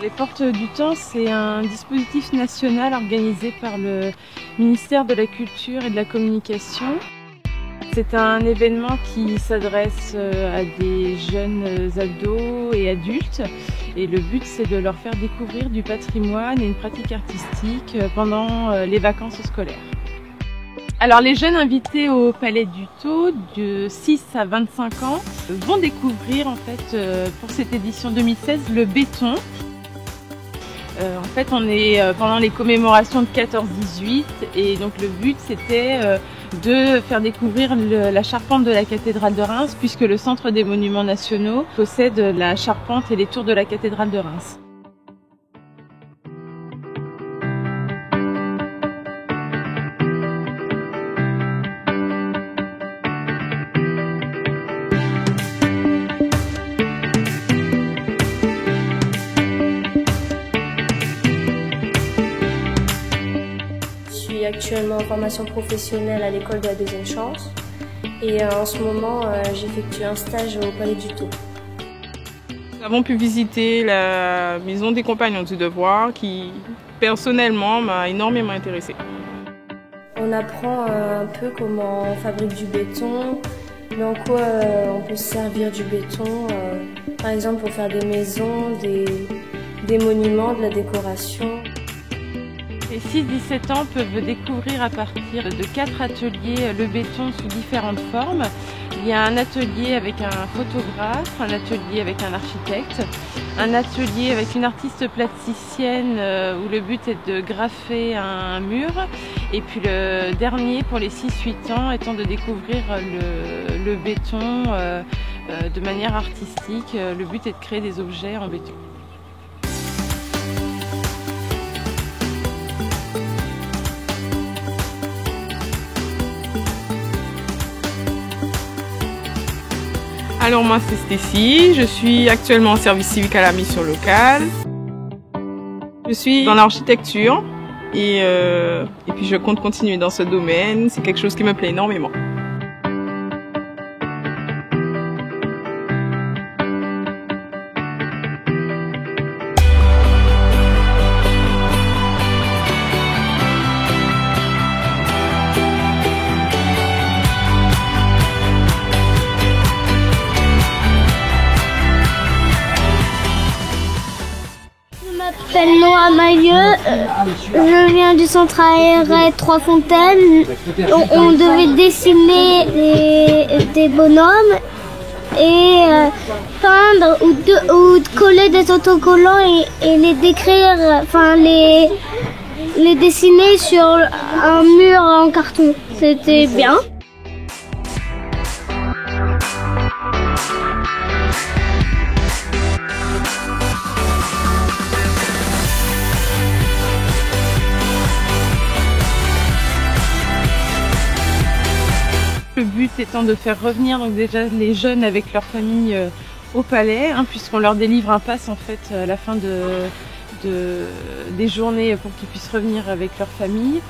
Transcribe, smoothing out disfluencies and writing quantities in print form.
Les Portes du Temps, c'est un dispositif national organisé par le ministère de la Culture et de la Communication. C'est un événement qui s'adresse à des jeunes ados et adultes. Et le but, c'est de leur faire découvrir du patrimoine et une pratique artistique pendant les vacances scolaires. Alors les jeunes invités au Palais du Thau de 6 à 25 ans vont découvrir en fait pour cette édition 2016 le béton. En fait, on est pendant les commémorations de 14-18 et donc le but c'était de faire découvrir la charpente de la cathédrale de Reims puisque le Centre des Monuments Nationaux possède la charpente et les tours de la cathédrale de Reims. Je suis actuellement en formation professionnelle à l'école de la deuxième chance et en ce moment j'effectue un stage au Palais du Thau. Nous avons pu visiter la maison des compagnons du devoir qui personnellement m'a énormément intéressée. On apprend un peu comment on fabrique du béton, dans quoi on peut se servir du béton, par exemple pour faire des maisons, des monuments, de la décoration. Les 6-17 ans peuvent découvrir à partir de 4 ateliers le béton sous différentes formes. Il y a un atelier avec un photographe, un atelier avec un architecte, un atelier avec une artiste plasticienne où le but est de graffer un mur. Et puis le dernier pour les 6-8 ans étant de découvrir le béton de manière artistique. Le but est de créer des objets en béton. Alors moi c'est Stécie, je suis actuellement en service civique à la mission locale. Je suis dans l'architecture et puis je compte continuer dans ce domaine, c'est quelque chose qui me plaît énormément. Je m'appelle Noah Mailleux, je viens du centre aéré Trois-Fontaines. On devait dessiner des bonhommes et peindre ou coller des autocollants et les décrire, enfin les dessiner sur un mur en carton. C'était bien. Le but étant de faire revenir donc déjà les jeunes avec leur famille au palais, puisqu'on leur délivre un pass en fait à la fin des journées pour qu'ils puissent revenir avec leur famille.